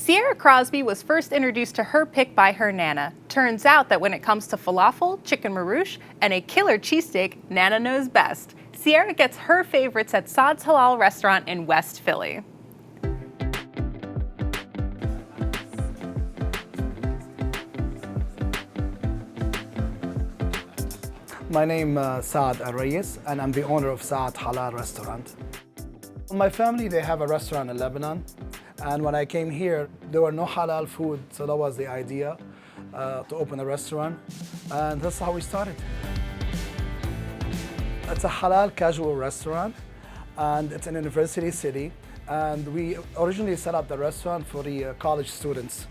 Sierra Crosby was first introduced to her pick by her Nana. Turns out that when it comes to falafel, chicken marouche, and a killer cheesesteak, Nana knows best. Sierra gets her favorites at Saad's Halal restaurant in West Philly. My name is Saad and I'm the owner of Saad Halal restaurant. My family, they have a restaurant in Lebanon. And when I came here, there were no halal food, so that was the idea to open a restaurant. And that's how we started. It's a halal casual restaurant, and it's in University City. And we originally set up the restaurant for the college students.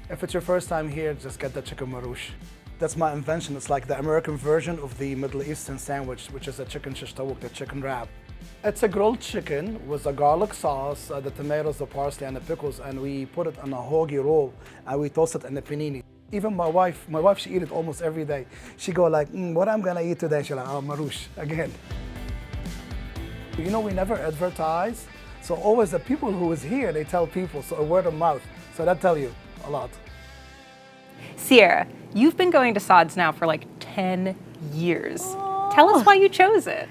If it's your first time here, just get the chicken marouche. That's my invention. It's like the American version of the Middle Eastern sandwich, which is a chicken shish tawuk, the chicken wrap. It's a grilled chicken with a garlic sauce, the tomatoes, the parsley, and the pickles, and we put it on a hoagie roll, and we toast it in the panini. Even my wife, she eat it almost every day. She go like, what I'm gonna eat today? She's like, oh, marouche, again. You know, we never advertise, so always the people who is here, they tell people, so a word of mouth. So that tell you a lot. Sierra, you've been going to Saad's now for like 10 years. Tell us why you chose it.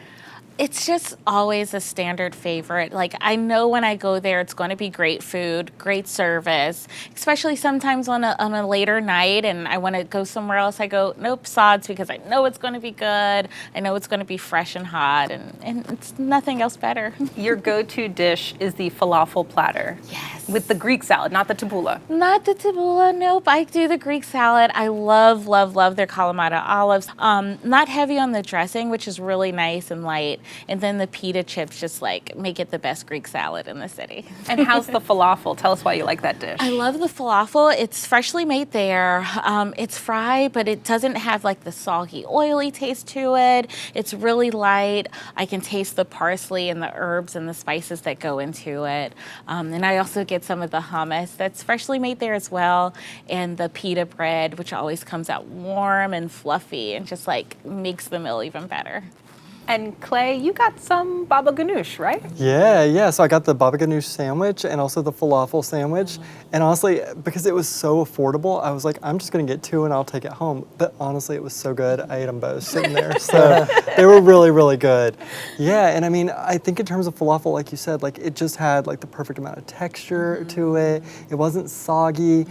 It's just always a standard favorite. Like, I know when I go there, it's going to be great food, great service, especially sometimes on a later night and I want to go somewhere else. I go, nope, Saad's, because I know it's going to be good. I know it's going to be fresh and hot, and it's nothing else better. Your go-to dish is the falafel platter. Yes. With the Greek salad, not the tabbouleh. Not the tabbouleh, nope. I do the Greek salad. I love, love, love their Kalamata olives. Not heavy on the dressing, which is really nice and light. And then the pita chips just like make it the best Greek salad in the city. And how's the falafel? Tell us why you like that dish. I love the falafel. It's freshly made there. It's fried, but it doesn't have like the soggy, oily taste to it. It's really light. I can taste the parsley and the herbs and the spices that go into it. And I also get some of the hummus that's freshly made there as well. And the pita bread, which always comes out warm and fluffy and just like makes the meal even better. And Clay, you got some baba ganoush, right? Yeah. So I got the baba ganoush sandwich and also the falafel sandwich. And honestly, because it was so affordable, I was like, I'm just gonna get two and I'll take it home. But honestly, it was so good. I ate them both sitting there. So they were really, really good. Yeah, and I mean, I think in terms of falafel, like you said, like it just had like the perfect amount of texture to it. It wasn't soggy.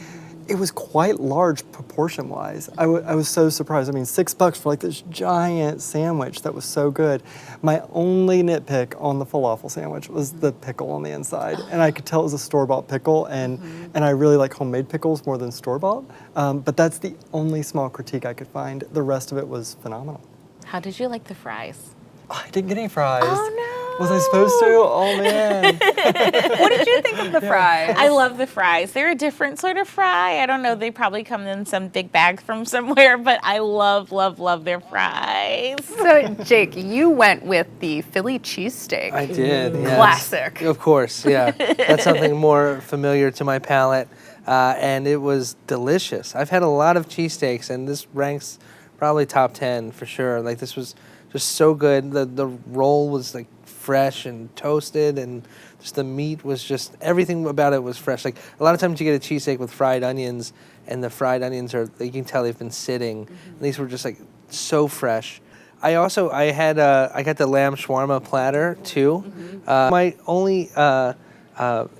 It was quite large proportion-wise. I was so surprised. I mean, $6 for like this giant sandwich that was so good. My only nitpick on the falafel sandwich was the pickle on the inside. And I could tell it was a store-bought pickle, and I really like homemade pickles more than store-bought. But that's the only small critique I could find. The rest of it was phenomenal. How did you like the fries? Oh, I didn't get any fries. Oh, no. Was I supposed to? Oh, man. What did you think of the fries? I love the fries. They're a different sort of fry. I don't know. They probably come in some big bag from somewhere, but I love, love, love their fries. So, Jake, you went with the Philly cheesesteak. I did, yes. Classic. Of course, yeah. That's something more familiar to my palate, and it was delicious. I've had a lot of cheesesteaks, and this ranks probably top 10 for sure. Like, this was just so good. The roll was like fresh and toasted, and just the meat was just, everything about it was fresh. Like a lot of times you get a cheesesteak with fried onions, and the fried onions are, you can tell they've been sitting. And these were just like so fresh. I got the lamb shawarma platter too. My only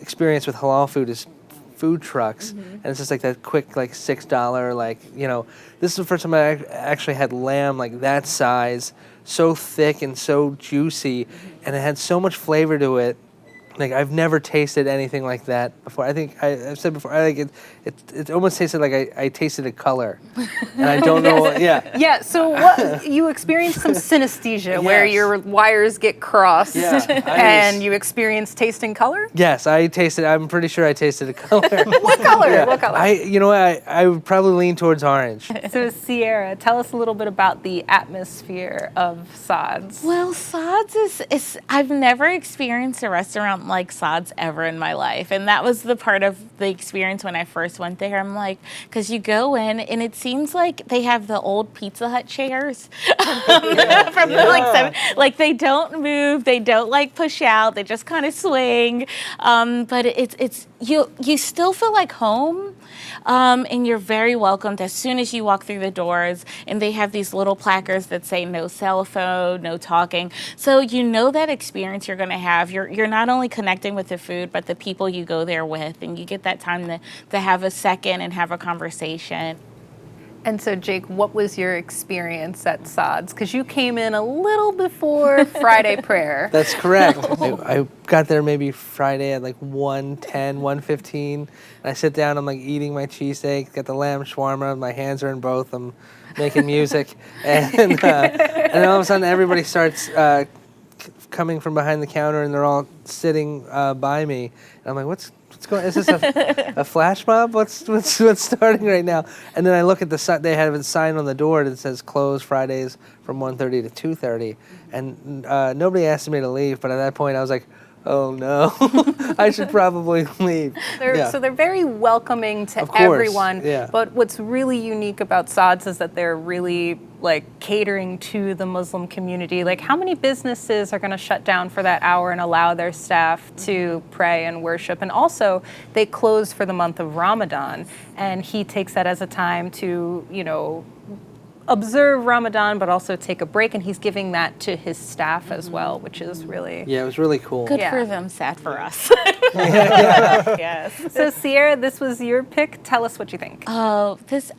experience with halal food is food trucks, and it's just like that quick like $6 like, you know, this is the first time I actually had lamb like that size, so thick and so juicy, and it had so much flavor to it. Like, I've never tasted anything like that before. I think I've said before, I think it almost tasted like I tasted a color, and I don't know. Yeah. Yeah. So what you experienced some synesthesia, where your wires get crossed, and you experience tasting color. Yes, I tasted. I'm pretty sure I tasted a color. What color? Yeah. What color? I would probably lean towards orange. So Sierra, tell us a little bit about the atmosphere of Saad's. Well, Saad's is I've never experienced a restaurant like Saad's ever in my life. And that was the part of the experience when I first went there. I'm like, because you go in and it seems like they have the old Pizza Hut chairs from the like like they don't move, they don't like push out, they just kind of swing. But it's you still feel like home. And you're very welcomed as soon as you walk through the doors, and they have these little placards that say no cell phone, no talking. So you know that experience you're going to have. You're not only connecting with the food, but the people you go there with, and you get that time to have a second and have a conversation. And so, Jake, what was your experience at Saad's? Because you came in a little before Friday prayer. That's correct. I got there maybe Friday at like 1:10, 1:15. And I sit down, I'm like eating my cheesesteak, got the lamb shawarma, my hands are in both, I'm making music. And then all of a sudden everybody starts coming from behind the counter and they're all sitting by me. And I'm like, what's going? Is this a flash mob? What's starting right now? And then I look at the sign. They have a sign on the door that says closed Fridays from 1:30 to 2:30. And nobody asked me to leave, but at that point I was like, oh no, I should probably leave. So they're very welcoming to Of course, everyone. yeah. But what's really unique about Saad's is that they're really like catering to the Muslim community. Like, how many businesses are going to shut down for that hour and allow their staff to pray and worship? And also, they close for the month of Ramadan, and he takes that as a time to, observe Ramadan, but also take a break, and he's giving that to his staff as well, which is really... Yeah, it was really cool. Good Yeah. for them, sad for us. Yes. So, Sierra, this was your pick. Tell us what you think. Oh, this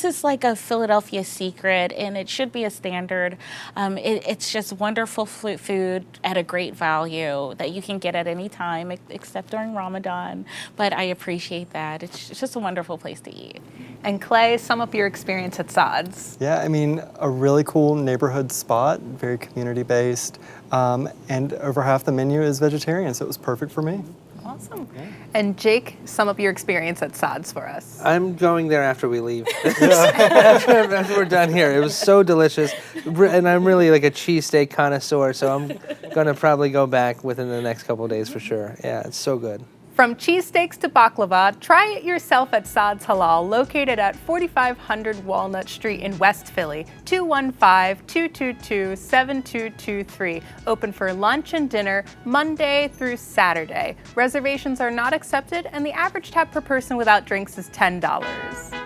is like a Philadelphia secret, and it should be a standard. It's just wonderful food at a great value that you can get at any time except during Ramadan. But I appreciate that. It's just a wonderful place to eat. And Clay, sum up your experience at Saad's. Yeah, I mean, a really cool neighborhood spot, very community-based, and over half the menu is vegetarian, so it was perfect for me. Awesome. And Jake, sum up your experience at Saad's for us. I'm going there after we leave. after we're done here. It was so delicious. And I'm really like a cheesesteak connoisseur, so I'm going to probably go back within the next couple of days for sure. Yeah, it's so good. From cheesesteaks to baklava, try it yourself at Saad's Halal, located at 4500 Walnut Street in West Philly, 215-222-7223. Open for lunch and dinner Monday through Saturday. Reservations are not accepted, and the average tab per person without drinks is $10.